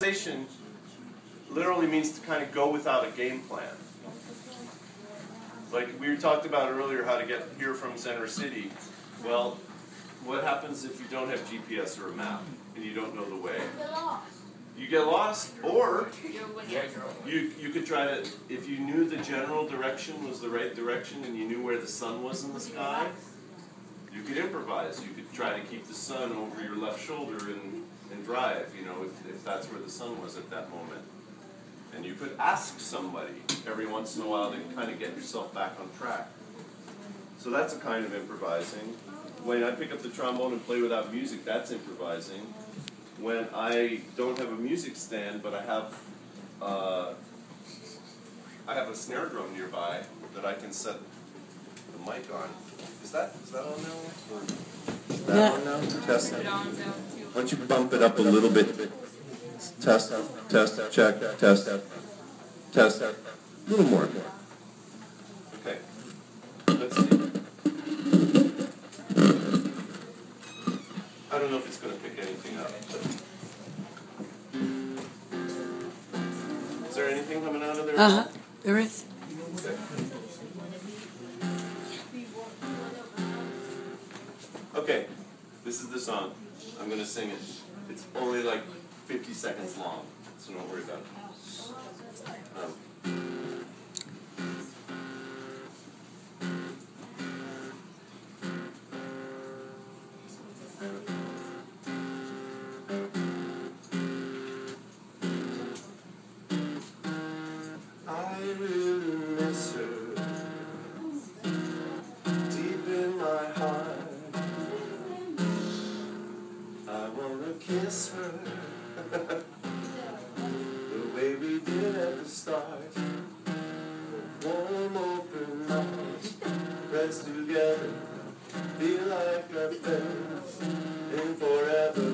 Improvisation literally means to kind of go without a game plan. Like we talked about earlier, how to get here from Center City. Well, what happens if you don't have GPS or a map and you don't know the way? You get lost, or you could try to, if you knew the general direction was the right direction and you knew where the sun was in the sky, you could improvise. You could try to keep the sun over your left shoulder and drive, you know, if that's where the sun was at that moment. And you could ask somebody every once in a while to kind of get yourself back on track. So that's a kind of improvising. When I pick up the trombone and play without music, that's improvising. When I don't have a music stand, but I have a snare drum nearby that I can set the mic on. Is that on now? Is that on now? Test it. Why don't you bump it up a little bit? Test, check, test. A little more. Okay. Let's see. I don't know if it's going to pick anything up. Is there anything coming out of there? There is. Okay. Okay, this is the song. I'm going to sing it. It's only like 50 seconds long, so don't worry about it. I really miss her deep in my heart. I wanna kiss her the way we did at the start. Warm open arms, pressed together, feel like I've been in forever.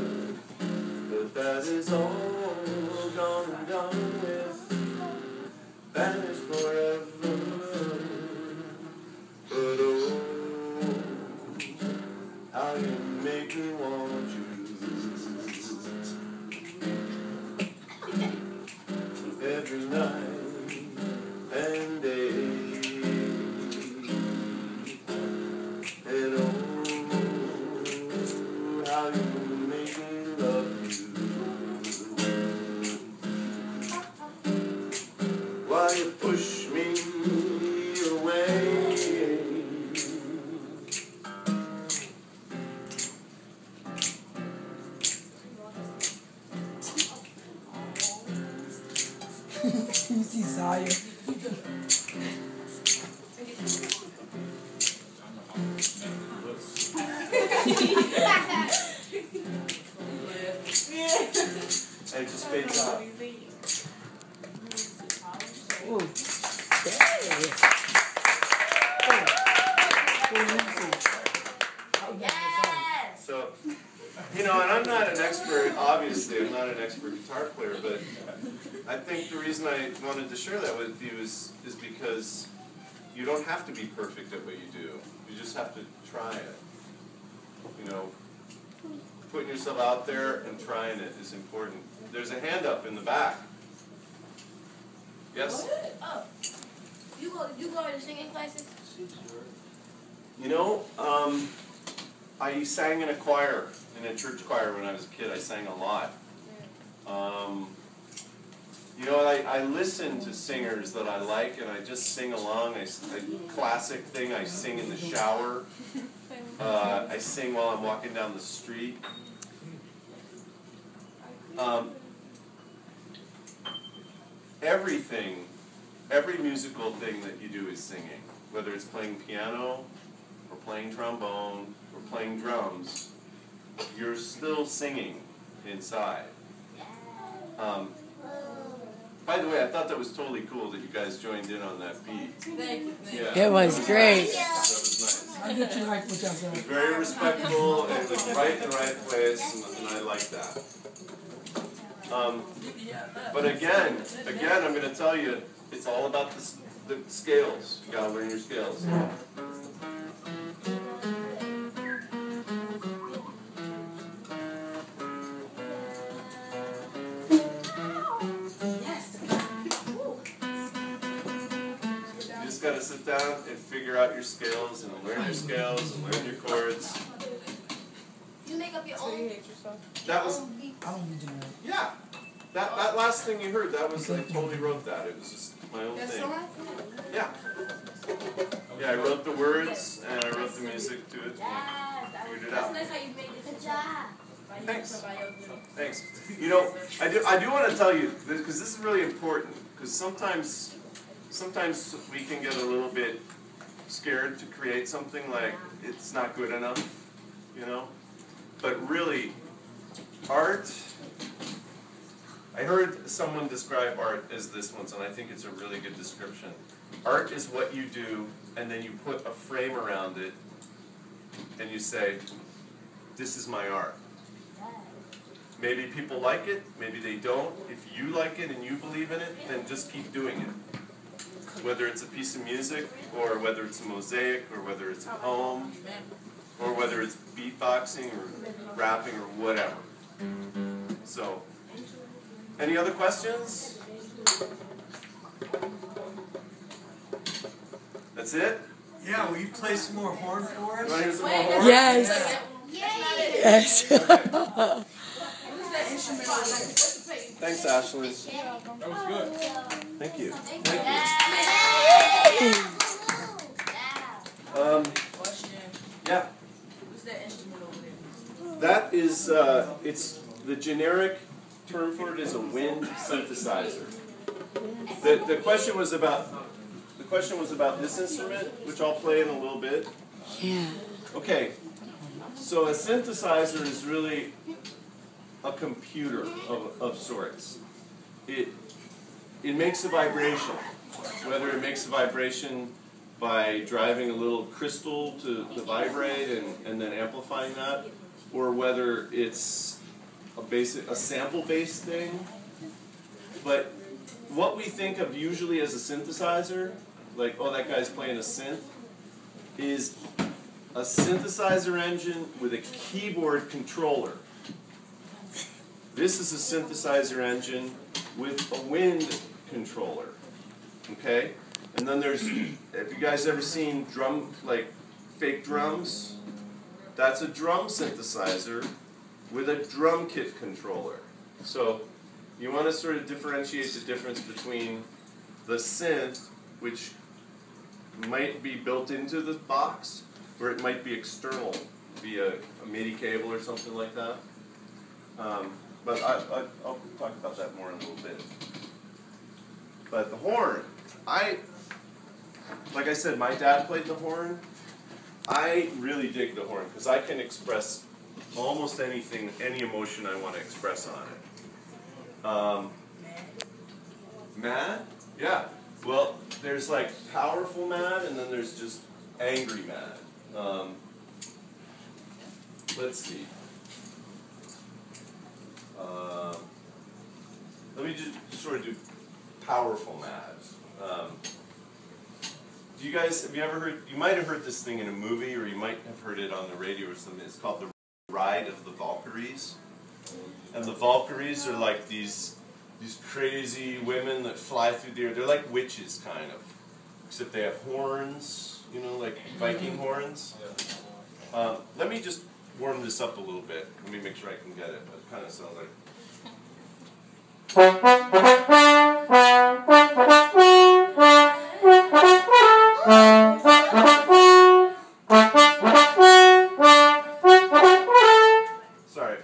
But that is all gone and done with, vanished forever. But oh, how you make me want you. Every night and day. And oh, how you make me love you. Why you push me away? You see Zaya. And it just fades out. Ooh. So, you know, and I'm not an expert, obviously, I'm not an expert guitar player, but I think the reason I wanted to share that with you is because you don't have to be perfect at what you do. You just have to try it. You know, putting yourself out there and trying it is important. There's a hand up in the back. Yes? Oh. You go to singing classes? You know, I sang in a choir, in a church choir when I was a kid. I sang a lot. You know, I listen to singers that I like, and I just sing along. Classic thing, I sing in the shower. I sing while I'm walking down the street. Every musical thing that you do is singing. Whether it's playing piano, or playing trombone, or playing drums, you're still singing inside. By the way, I thought that was totally cool that you guys joined in on that beat. Thank you. Yeah, It was great. That was nice. I get you like what y'all saying. It was very respectful, and it was right in the right place, and I like that. But again, I'm going to tell you, it's all about the scales. You got to learn your scales. figure out your scales and learn your scales and learn your chords. You make up your own. That was, I don't need to know. yeah. That last thing you heard, that was, I totally wrote that. It was just my own thing. Yeah. Yeah, I wrote the words and I wrote the music to it and figured it out. That's nice how you made it. Good job. Thanks. Thanks. You know, I do want to tell you, because this is really important, because sometimes we can get a little bit scared to create something like it's not good enough, you know? But really, art, I heard someone describe art as this once, and I think it's a really good description. Art is what you do, and then you put a frame around it, and you say, this is my art. Maybe people like it, maybe they don't. If you like it and you believe in it, then just keep doing it. Whether it's a piece of music, or whether it's a mosaic, or whether it's a poem, or whether it's beatboxing, or rapping, or whatever. So, any other questions? That's it? Yeah, will you play some more horn for us? You want to hear some more horn? Yes. Yes. Thanks, Ashley. That was good. Thank you. Yeah. What's that instrument over there? That is, it's the generic term for it is a wind synthesizer. The question was about this instrument, which I'll play in a little bit. Yeah. Okay, so a synthesizer is really a computer of sorts. It makes a vibration, whether it makes a vibration by driving a little crystal to vibrate and then amplifying that, or whether it's a sample-based thing. But what we think of usually as a synthesizer, like, oh, that guy's playing a synth, is a synthesizer engine with a keyboard controller. This is a synthesizer engine with a wind controller, okay? And then there's, have you guys ever seen fake drums? That's a drum synthesizer with a drum kit controller. So you want to sort of differentiate the difference between the synth, which might be built into the box, or it might be external via a MIDI cable or something like that. But I'll talk about that more in a little bit. But the horn, like I said, my dad played the horn. I really dig the horn because I can express almost anything, any emotion I want to express on it. Mad? Yeah. Well, there's like powerful mad, and then there's just angry mad. Let's see. Let me just sort of do powerful mad. Do you guys, have you ever heard, you might have heard this thing in a movie, or you might have heard it on the radio or something. It's called The Ride of the Valkyries. And the Valkyries are like these crazy women that fly through the air. They're like witches, kind of. Except they have horns, you know, like Viking horns. Let me just warm this up a little bit. Let me make sure I can get it. It kind of sounds like... Sorry.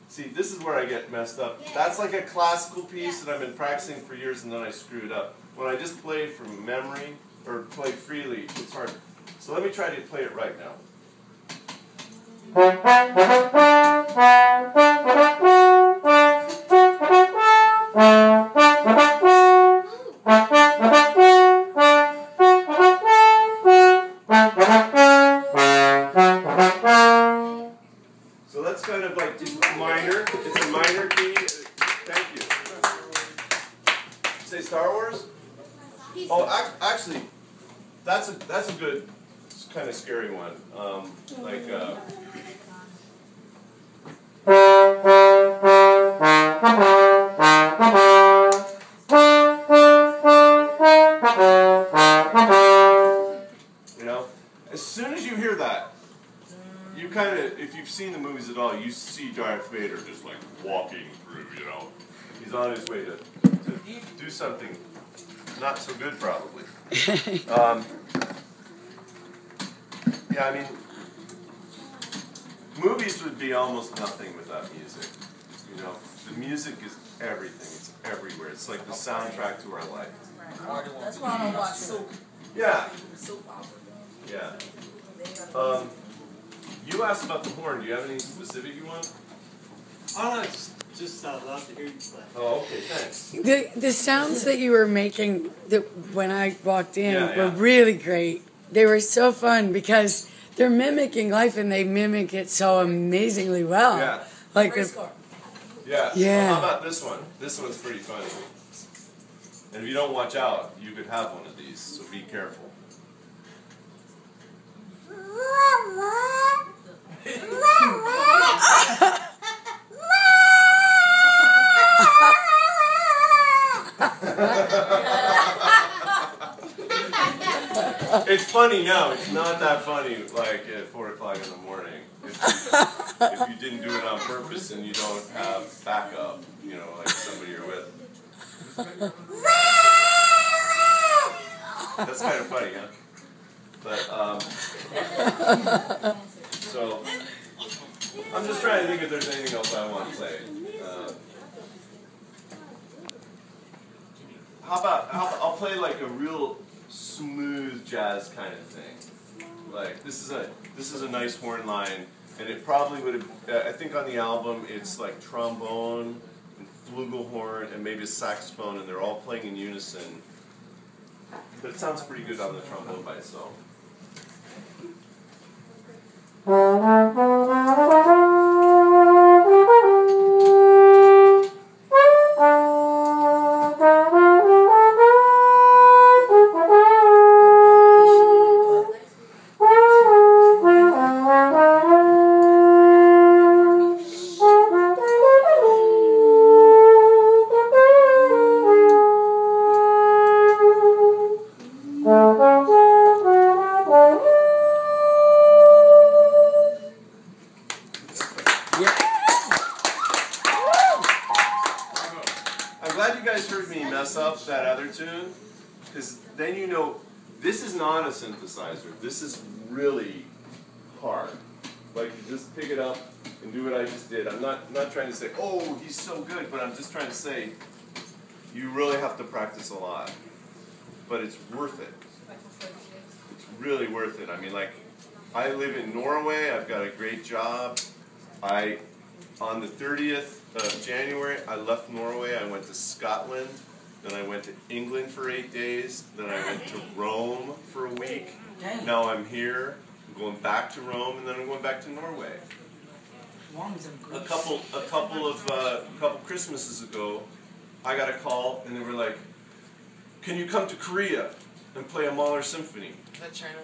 See, this is where I get messed up. That's like a classical piece that I've been practicing for years, and then I screwed up. When I just play from memory, or play freely, it's hard. So let me try to play it right now. So that's kind of like minor. It's a minor key. Thank you. Say Star Wars? Oh, actually, that's a good, kind of scary one. You know, As soon as you hear that, you kind of, if you've seen the movies at all, you see Darth Vader just like walking through, you know. He's on his way to do something not so good, probably. Yeah, I mean, movies would be almost nothing without music. You know, the music is everything. It's everywhere. It's like the soundtrack to our life. That's why I don't watch soap. Yeah. Soap opera. Yeah. You asked about the horn. Do you have anything specific you want? I don't know, just love to hear you play. Oh, okay, thanks. The sounds that you were making when I walked in Yeah, were yeah. really great. They were so fun because they're mimicking life and they mimic it so amazingly well. Yeah. Like Race the, car. Yeah. Yeah. Well, how about this one? This one's pretty funny. And if you don't watch out, you could have one of these, so be careful. It's funny now. It's not that funny like at 4 o'clock in the morning. If you didn't do it on purpose and you don't have backup, you know, like somebody you're with. That's kind of funny, huh? But, so, I'm just trying to think if there's anything else I want to play. How about I'll play like a real smooth jazz kind of thing. Like this is a nice horn line, and it probably would have. I think on the album it's like trombone and flugelhorn and maybe a saxophone, and they're all playing in unison. But it sounds pretty good on the trombone by itself. I'm glad you guys heard me mess up that other tune, because then you know this is not a synthesizer. This is really hard. Like, just pick it up and do what I just did. I'm not trying to say, oh, he's so good, but I'm just trying to say you really have to practice a lot. But it's worth it. It's really worth it. I mean, like, I live in Norway. I've got a great job. On the 30th of January, I left Norway. I went to Scotland. Then I went to England for 8 days. Then I went to Rome for a week. Now I'm here. I'm going back to Rome, and then I'm going back to Norway. A couple Christmases ago, I got a call, and they were like, "Can you come to Korea and play a Mahler symphony?" Is that China?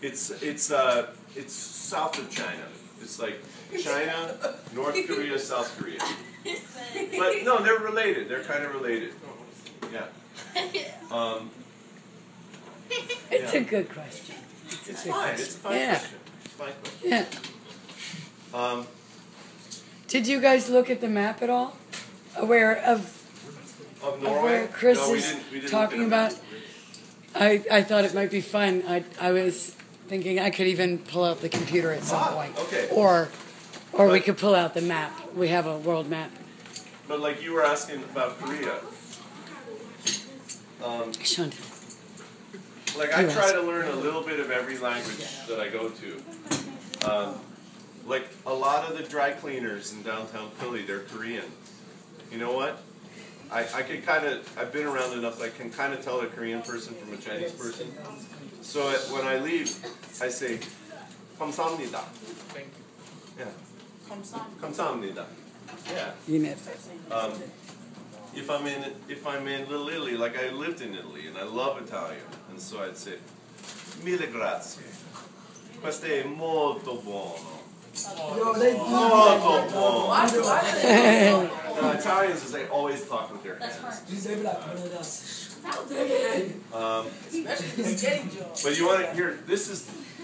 It's south of China. It's like China, North Korea, South Korea. But no, they're related. They're kind of related. Yeah. it's a good question. It's fine. It's a fine Yeah. question. It's a fine question. Yeah. Did you guys look at the map at all? Aware of Norway? where Chris No, we is didn't look at talking it. about? I thought it might be fun. I was thinking I could even pull out the computer at some point. Okay. Or we could pull out the map. We have a world map. But like you were asking about Korea. Sean. Like I You try ask. to learn a little bit of every language that I go to. Like a lot of the dry cleaners in downtown Philly, they're Korean. You know what? I can kind of, I've been around enough that I can kind of tell a Korean person from a Chinese person. So when I leave, I say, 감사합니다. Yeah. 감사합니다. Yeah. You know. If I'm in Little Italy, like I lived in Italy and I love Italian, and so I'd say, mille grazie. Questo è molto buono. Molto buono. No, Italians, is they always talk with their hands. Especially the skating job. But you want to hear, this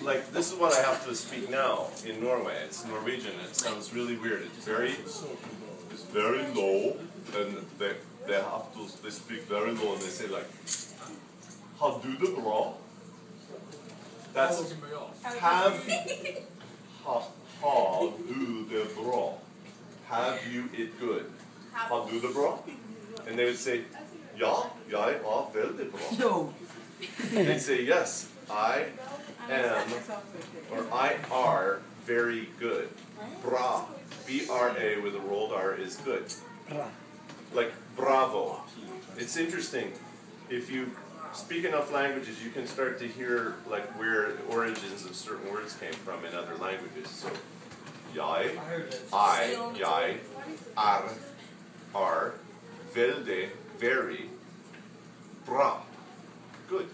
like this is what I have to speak now in Norway. It's Norwegian. It sounds really weird. It's very low, and they speak very low, and they say like, "Har du det bra?" That's have du det bra? Have you it good? Har du det bra? And they would say, "Ja, jeg veldig bra." No. They'd say, "Yes, I am, or I are very good." Bra, B-R-A with a rolled R is good. Like bravo. It's interesting. If you speak enough languages, you can start to hear like where the origins of certain words came from in other languages. So, jeg are veldig, very bra. Good.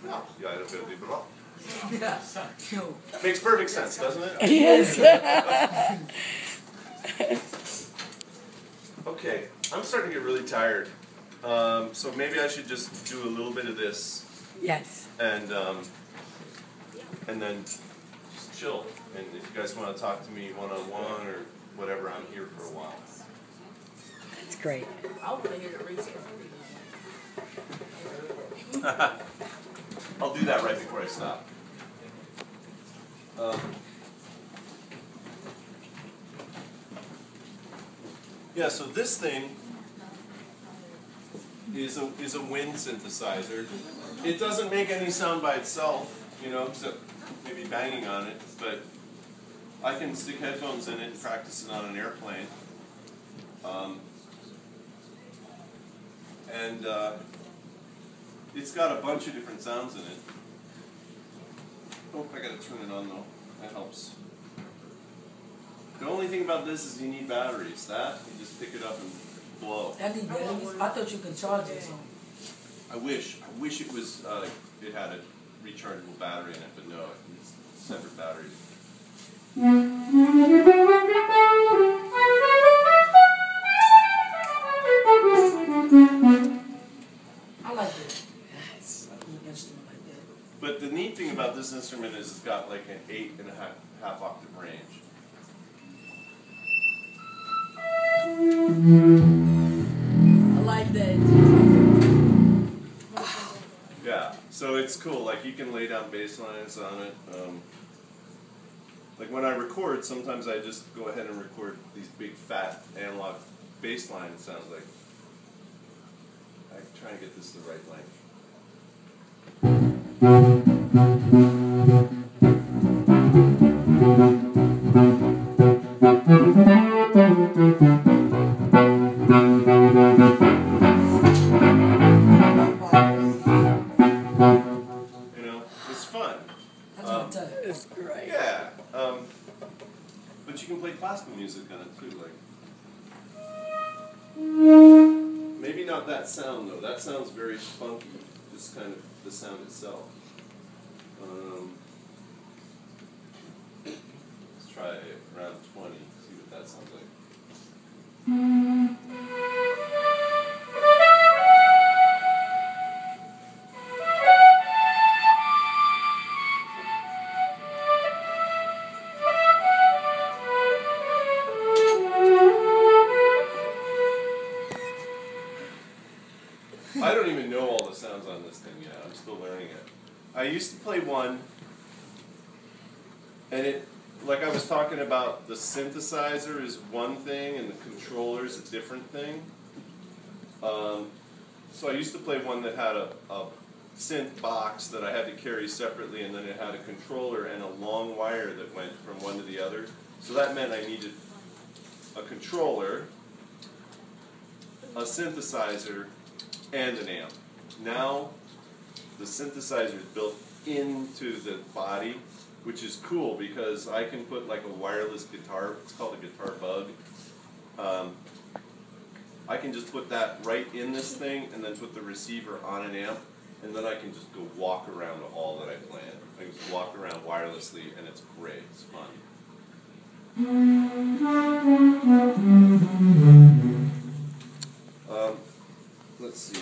Ja, jeg er veldig bra. No. Makes perfect sense, doesn't it? Yes. Okay, I'm starting to get really tired. So maybe I should just do a little bit of this Yes. and then just chill. And if you guys want to talk to me one-on-one or whatever, I'm here for a while. That's great. I want to hear the reason. I'll do that right before I stop. Yeah, so this thing is a wind synthesizer. It doesn't make any sound by itself, you know, except maybe banging on it, but I can stick headphones in it and practice it on an airplane. It's got a bunch of different sounds in it. Oh, I gotta turn it on though. That helps. The only thing about this is you need batteries. That, you just pick it up and blow. That need batteries? I thought you could charge it. I wish it was, it had a rechargeable battery in it, but no, it's separate batteries. I like it. Yes. I like an instrument like that. But the neat thing about this instrument is it's got like an 8.5 octave range. I like that. Yeah, so it's cool. Like you can lay down bass lines on it. Like when I record, sometimes I just go ahead and record these big fat analog bass line sounds like. I'm trying to get this the right length. You know, it's fun. That's what I'm It's great. Yeah, but you can play classical music on it too, like. Maybe not that sound though. That sounds very funky. Just kind of the sound itself. Let's try around 20. See what that sounds like. I don't even know all the sounds on this thing yet. I'm still learning it. I used to play one, and it, like I was talking about, the synthesizer is one thing and the controller is a different thing. So I used to play one that had a synth box that I had to carry separately, and then it had a controller and a long wire that went from one to the other. So that meant I needed a controller, a synthesizer, and an amp. Now, the synthesizer is built into the body, which is cool because I can put like a wireless guitar, it's called a guitar bug. I can just put that right in this thing and then put the receiver on an amp, and then I can just go walk around to all that I plan. I can just walk around wirelessly, and it's great, it's fun. Let's see,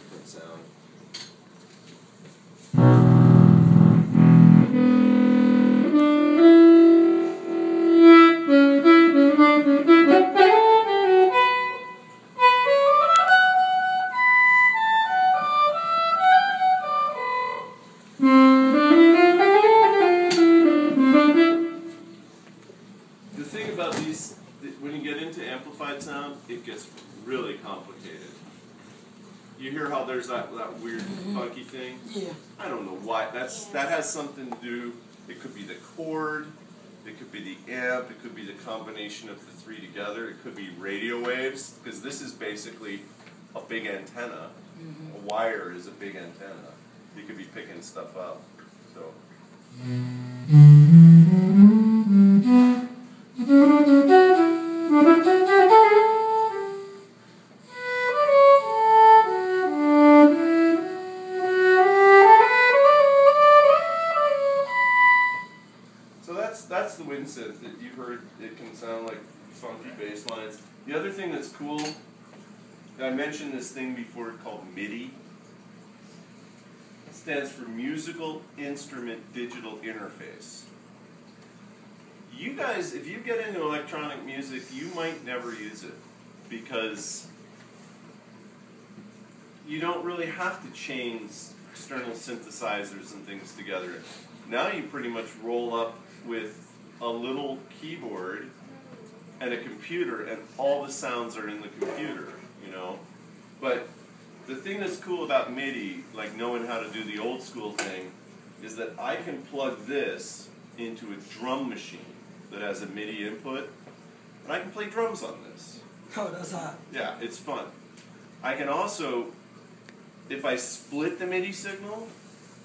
different sound. about these, when you get into amplified sound, it gets really complicated. You hear how there's that weird funky thing? Yeah. I don't know why. That has something to do, it could be the chord, it could be the amp, it could be the combination of the three together, it could be radio waves, because this is basically a big antenna. A wire is a big antenna. You could be picking stuff up. So. That's the wind synth that you heard. It can sound like funky bass lines. The other thing that's cool, I mentioned this thing before called MIDI. It stands for Musical Instrument Digital Interface. You guys, if you get into electronic music, you might never use it because you don't really have to change external synthesizers and things together. Now you pretty much roll up with a little keyboard and a computer, and all the sounds are in the computer, you know. But the thing that's cool about MIDI, like knowing how to do the old school thing, is that I can plug this into a drum machine that has a MIDI input, and I can play drums on this. Oh, that's hot. Yeah, it's fun. I can also, if I split the MIDI signal,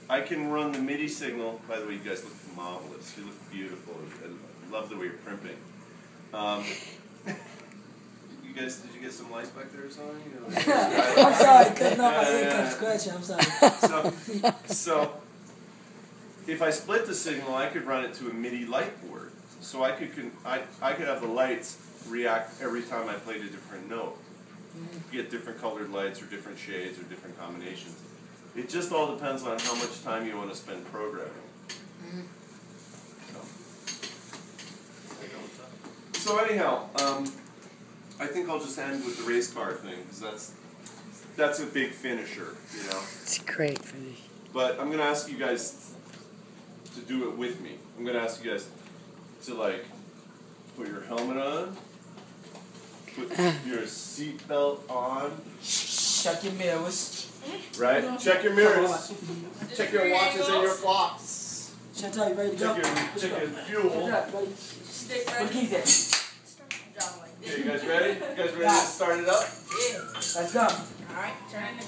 I can run the MIDI signal. By the way, you guys look marvelous. You look beautiful. I love the way you're primping. You guys, did you get some lice back there or something? You know, I'm sorry, cutting off my ear kept scratching. I'm sorry. So, if I split the signal, I could run it to a MIDI light board. So I could have the lights react every time I played a different note. Get different colored lights or different shades or different combinations. It just all depends on how much time you want to spend programming. So anyhow, I think I'll just end with the race car thing because that's a big finisher, you know. It's a great finish. But I'm going to ask you guys to do it with me. I'm going to ask you guys to like put your helmet on, put your seatbelt on. Check your mirrors. Right? Check your mirrors. Check your watches and your clocks. Chantal, you ready to go? Check your fuel. Stick Where the keys at? Okay, you guys ready? You guys ready to start it up? Yeah. Let's go. Alright, turn the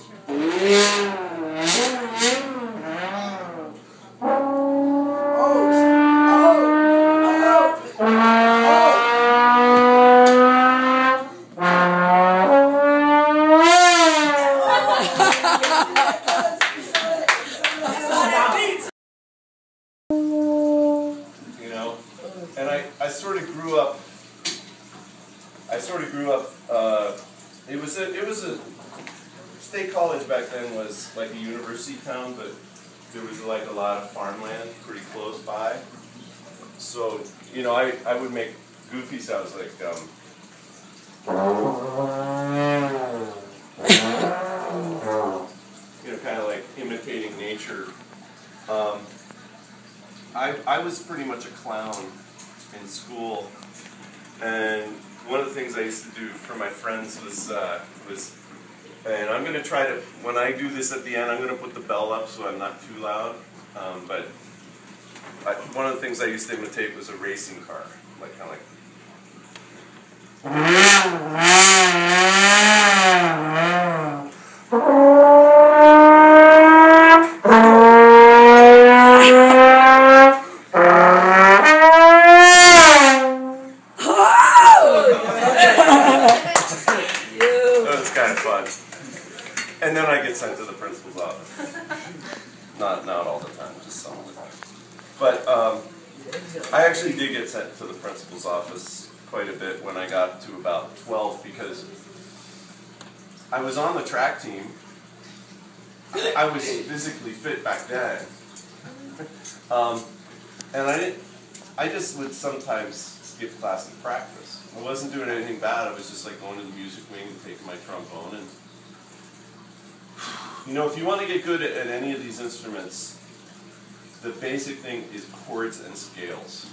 It was a State College back then was like a university town, but there was like a lot of farmland pretty close by. So, you know, I would make goofy sounds like you know, kind of like imitating nature. I was pretty much a clown in school, and one of the things I used to do for my friends was and I'm going to try to, when I do this at the end, I'm going to put the bell up so I'm not too loud, but one of the things I used to imitate was a racing car, like kind of like. And then I get sent to the principal's office. Not all the time, just some of the time. But I actually did get sent to the principal's office quite a bit when I got to about 12 because I was on the track team. I was physically fit back then. And I just would sometimes skip class in practice. I wasn't doing anything bad, I was just like going to the music wing and taking my trombone and you know, if you want to get good at any of these instruments, the basic thing is chords and scales.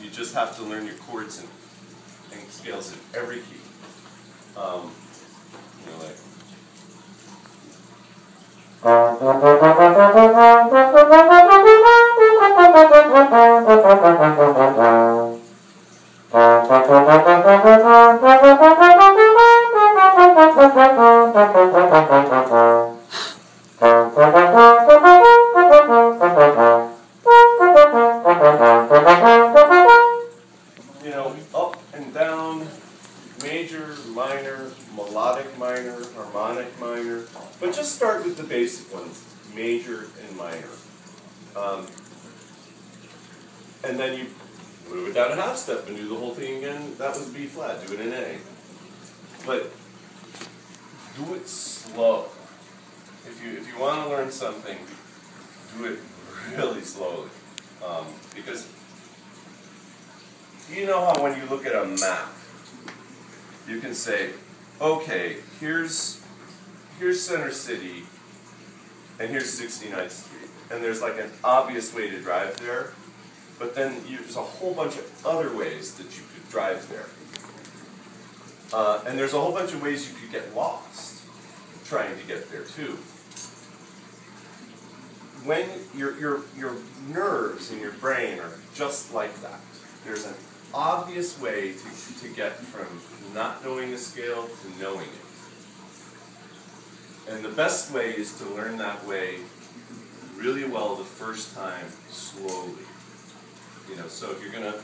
You just have to learn your chords and scales in every key. You know, like. You know, up and down, major, minor, melodic minor, harmonic minor, but just start with the basic ones, major and minor. And then you move it down a half step and do the whole thing again. That was B flat, do it in A. But do it slow. If you want to learn something, do it really slowly. Because you know how when you look at a map, you can say, okay, here's Center City, and here's 69th Street. And there's like an obvious way to drive there, but then there's a whole bunch of other ways that you could drive there. And there's a whole bunch of ways you could get lost trying to get there too. When your nerves in your brain are just like that, there's an obvious way to get from not knowing a scale to knowing it. And the best way is to learn that way really well the first time, slowly. You know, so if you're going to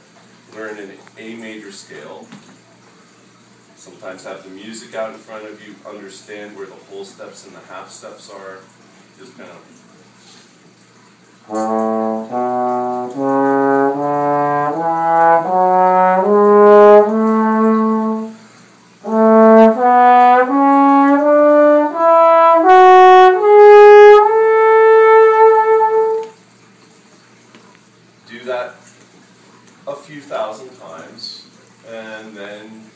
learn an A major scale, sometimes have the music out in front of you, understand where the whole steps and the half steps are, just kind of do that a few thousand times, and then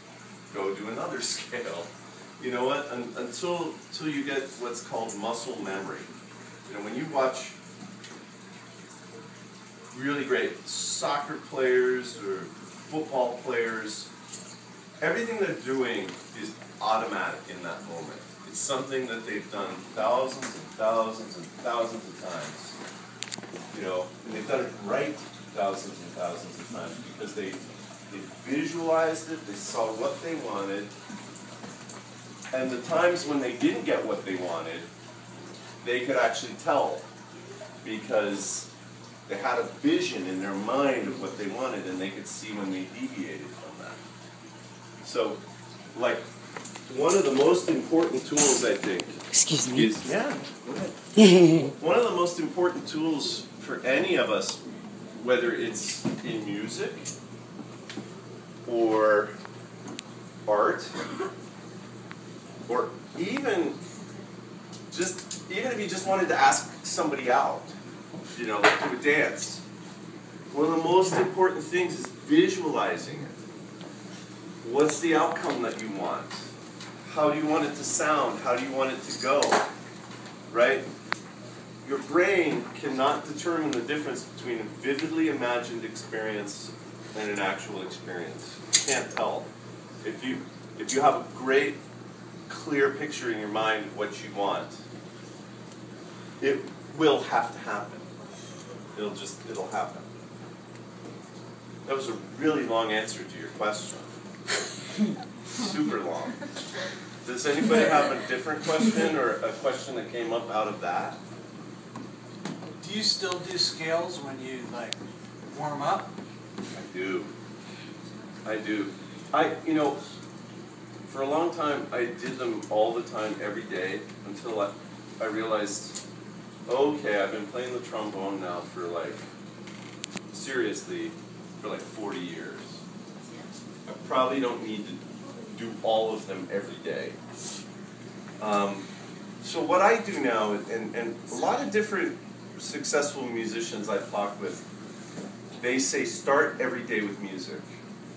go do another scale. You know what? Until you get what's called muscle memory. You know, when you watch really great soccer players or football players, everything they're doing is automatic in that moment. It's something that they've done thousands and thousands and thousands of times. You know, and they've done it right thousands and thousands of times because they visualized it, they saw what they wanted, and the times when they didn't get what they wanted, they could actually tell because they had a vision in their mind of what they wanted, and they could see when they deviated from that. So, like, one of the most important tools, I think, Excuse me. is, yeah, go ahead. One of the most important tools for any of us, whether it's in music or art, or even if you just wanted to ask somebody out, you know, like do a dance. One of the most important things is visualizing it. What's the outcome that you want? How do you want it to sound? How do you want it to go? Right? Your brain cannot determine the difference between a vividly imagined experience and an actual experience. You can't tell. If you have a great, clear picture in your mind of what you want, it will have to happen. It'll happen. That was a really long answer to your question. Super long. Does anybody have a different question or a question that came up out of that? Do you still do scales when you like warm up? I do. You know, for a long time I did them all the time, every day, until I realized, okay, I've been playing the trombone now for seriously, for 40 years. I probably don't need to do all of them every day. So what I do now, and a lot of different successful musicians I've talked with, they say start every day with music.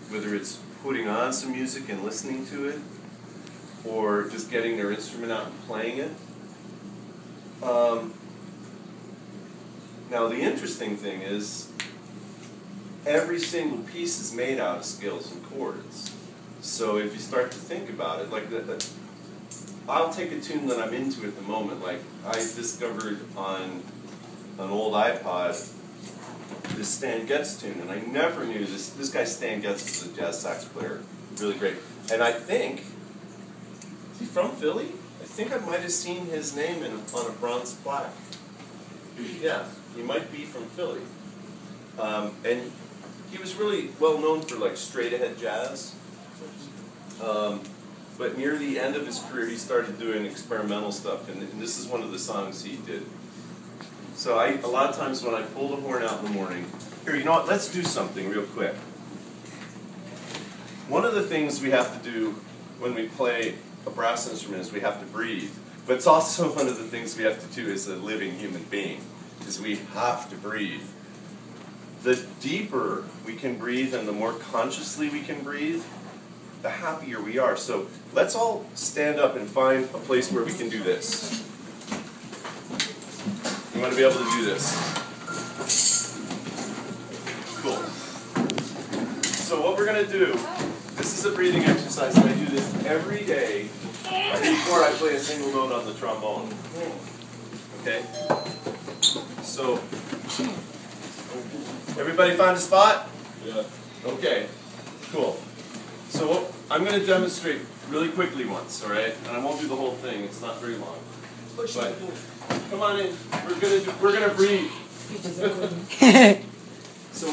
Whether it's putting on some music and listening to it, or just getting their instrument out and playing it. Now the interesting thing is, every single piece is made out of scales and chords. So if you start to think about it, like I'll take a tune that I'm into at the moment. Like I discovered on an old iPod this Stan Getz tune, and I never knew this guy Stan Getz is a jazz sax player, really great. And I think, is he from Philly? I think I might have seen his name on a bronze plaque. Yeah, he might be from Philly. And he was really well known for like straight ahead jazz. But near the end of his career, he started doing experimental stuff, and this is one of the songs he did. So a lot of times when I pull the horn out in the morning, here, you know what, let's do something real quick. One of the things we have to do when we play a brass instrument is we have to breathe. But it's also one of the things we have to do as a living human being, is we have to breathe. The deeper we can breathe and the more consciously we can breathe, the happier we are. So let's all stand up and find a place where we can do this. You want to be able to do this. Cool. So what we're going to do, this is a breathing exercise, and I do this every day before I play a single note on the trombone. Okay? So, everybody find a spot? Yeah. Okay, cool. So I'm going to demonstrate really quickly once, all right? And I won't do the whole thing. It's not very long. But come on in. We're gonna breathe. So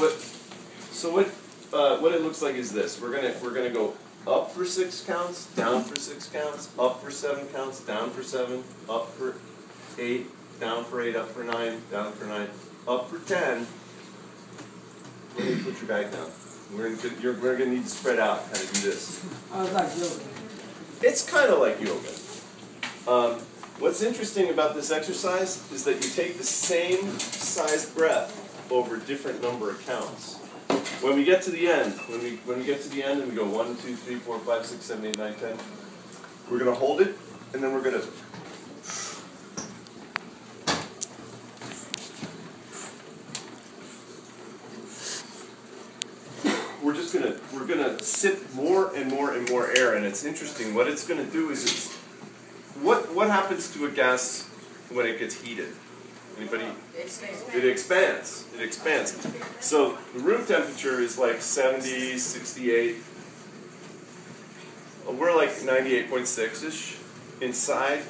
what it looks like is this. We're gonna go up for 6 counts, down for 6 counts, up for 7 counts, down for 7, up for 8, down for 8, up for 9, down for 9, up for 10. Put your bag down. We're going to need to spread out, kind of do this. Oh, it's like yoga. It's kind of like yoga. What's interesting about this exercise is that you take the same sized breath over a different number of counts. When we get to the end, when we get to the end and we go 1, 2, 3, 4, 5, 6, 7, 8, 9, 10, we're going to hold it, and then we're going to we're gonna sip more and more and more air, and it's interesting. What it's gonna do is what happens to a gas when it gets heated? Anybody? It expands. It expands. So the room temperature is like 70, 68. We're like 98.6-ish inside.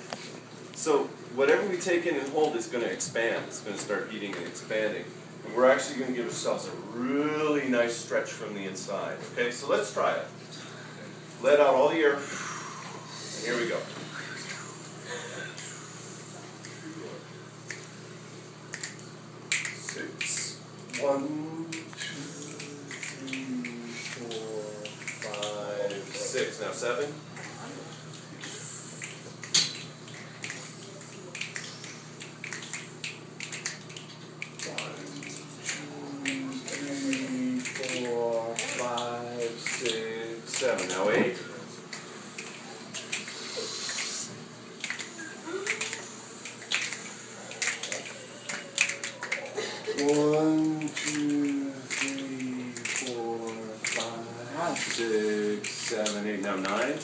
So whatever we take in and hold is going to expand. It's going to start heating and expanding. And we're actually going to give ourselves a really nice stretch from the inside. Okay, so let's try it. Let out all the air. And here we go. Six. 1, 2, 3, 4, 5, 6. Now 7. 7. Now 8. 1, 2, 3, 4, 5, 6, 7, 8. Now 9.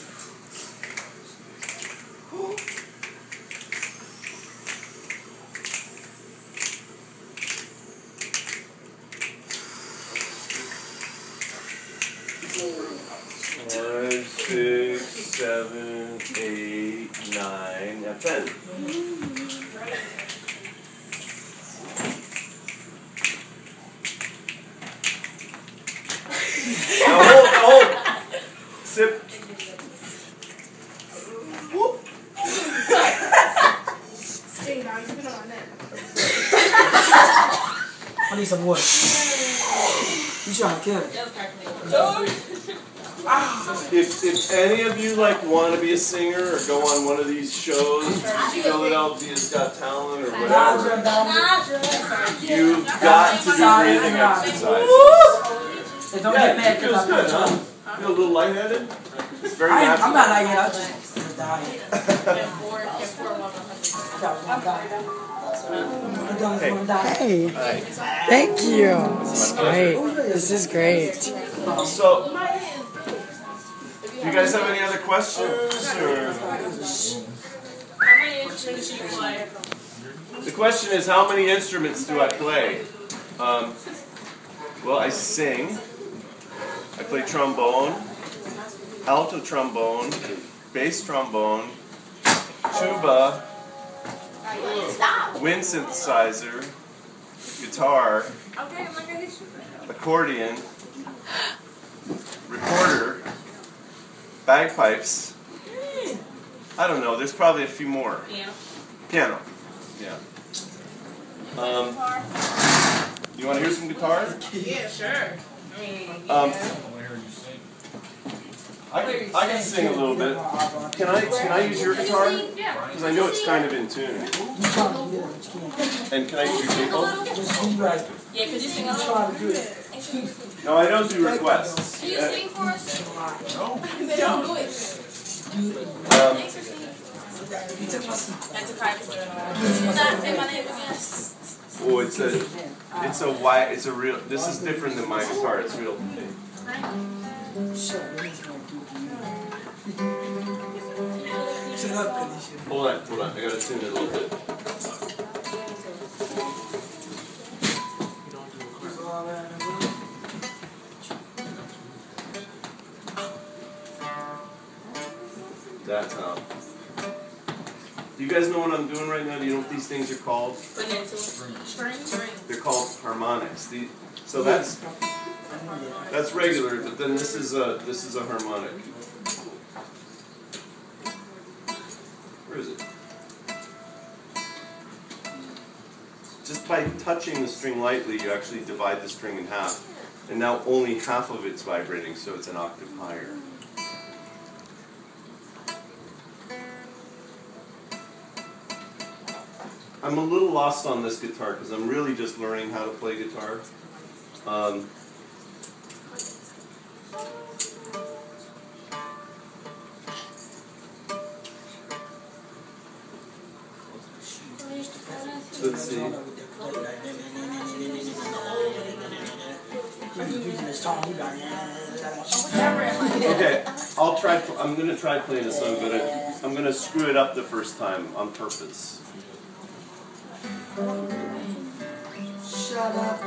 5, 6, 7, 8, 9. Now 10. Now hold. Sip. Whoop. Stay down, you've been on that. I need some water. You trying to kill me? If any of you want to be a singer or go on one of these shows, Philadelphia's Got Talent or whatever, you've got to do breathing exercises. Don't get mad it feels good, huh? Feel a little lightheaded? It's very natural. I'm not like it. I'm just dying. Hey, thank you. This is great. This is great. So, do you guys have any other questions? Or? How many instruments do you play? The question is, how many instruments do I play? Well, I sing. I play trombone, alto trombone, bass trombone, tuba, wind synthesizer, guitar, accordion, recorder, bagpipes. I don't know, there's probably a few more. Piano. Yeah. You want to hear some guitar? Yeah, sure. I can sing a little bit. Can I use your guitar? Because I know it's kind of in tune. And can I use your capo? Yeah, could you sing a little? No, I don't do requests. Can you sing for us? No. Don't do it. That's a kite. Not say my name again. Oh, it's a real. This is different than my guitar. It's real. Hold on. I gotta tune it a little bit. That's how. Do you guys know what I'm doing right now? Do you know what these things are called? String. They're called harmonics. So that's regular, but then this is a harmonic. Where is it? Just by touching the string lightly, you actually divide the string in half. And now only half of it's vibrating, so it's an octave higher. I'm a little lost on this guitar because I'm really just learning how to play guitar. Let's see. Okay, I'm gonna try playing a song, but I'm gonna screw it up the first time on purpose. Shut up.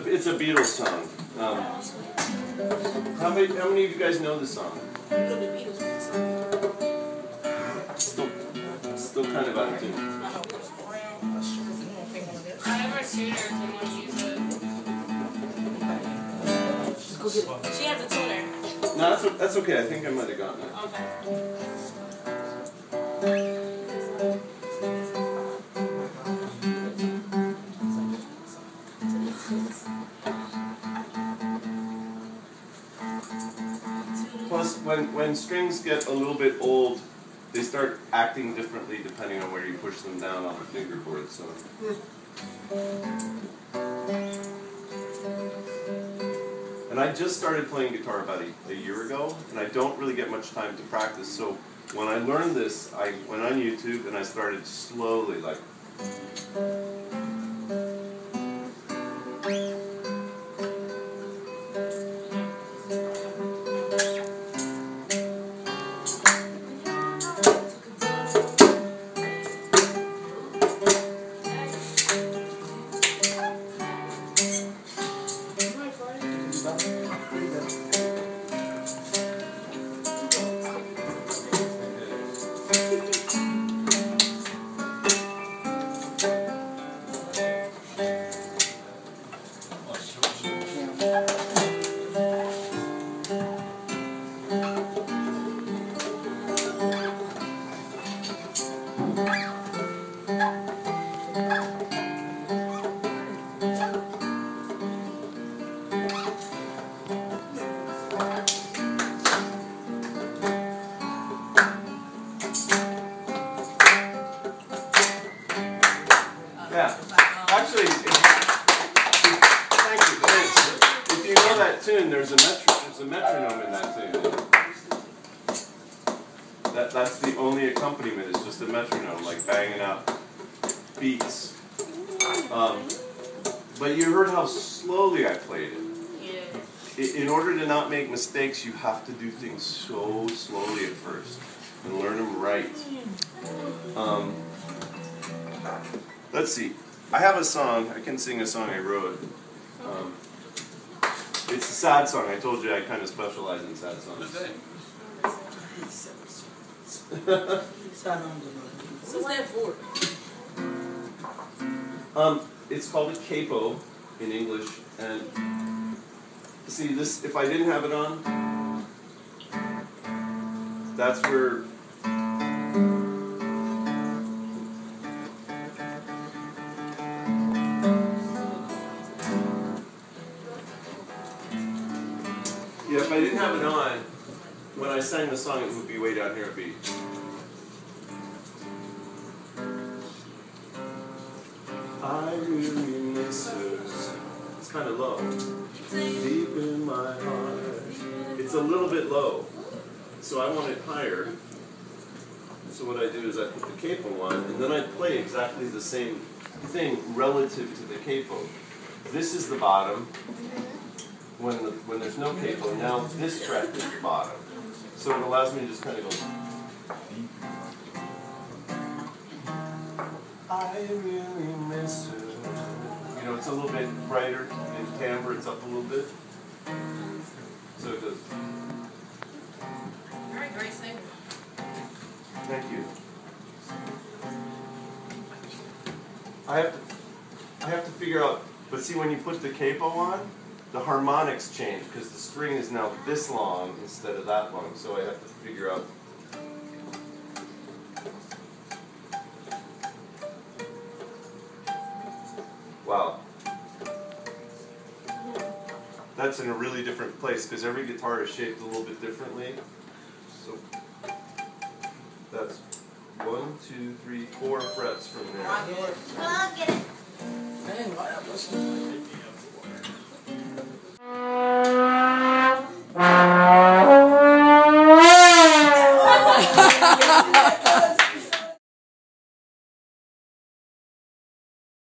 It's a Beatles song. How many of you guys know this song? Still kind of out of tune. I never seen her someone use it. She has a tuner. No, that's okay. I think I might have gotten it. Okay. Plus, when strings get a little bit old, they start acting differently depending on where you push them down on the fingerboard. So. And I just started playing guitar about a year ago, and I don't really get much time to practice. So when I learned this, I went on YouTube and I started slowly, like. Yeah. Actually, thank you. Thanks. If you know that tune, there's a metronome in that tune. That's the only accompaniment. It's just a metronome, like banging out beats. But you heard how slowly I played it. Yeah. In order to not make mistakes, you have to do things so slowly at first and learn them right. Let's see. I have a song. I can sing a song I wrote. It's a sad song. I told you I kind of specialize in sad songs. What's that for? It's called a capo in English, and see this. If I didn't have it on, that's where. Yeah, if I didn't have it on, when I sang the song, it would be way down here. It'd be. I really miss her. It's kind of low. Deep in my heart. It's a little bit low. So I want it higher. So what I do is I put the capo on, and then I play exactly the same thing relative to the capo. This is the bottom when there's no capo. Now this fret is the bottom. So it allows me to just kind of go. I really miss her. You know, it's a little bit brighter. In timbre, it's up a little bit. So it goes. Alright, great singer. Thank you. I have to figure out, but see when you put the capo on, the harmonics change because the string is now this long instead of that long. So I have to figure out. Wow. That's in a really different place because every guitar is shaped a little bit differently. So that's 1, 2, 3, 4 frets from there. I'll get it. Man, why not listen?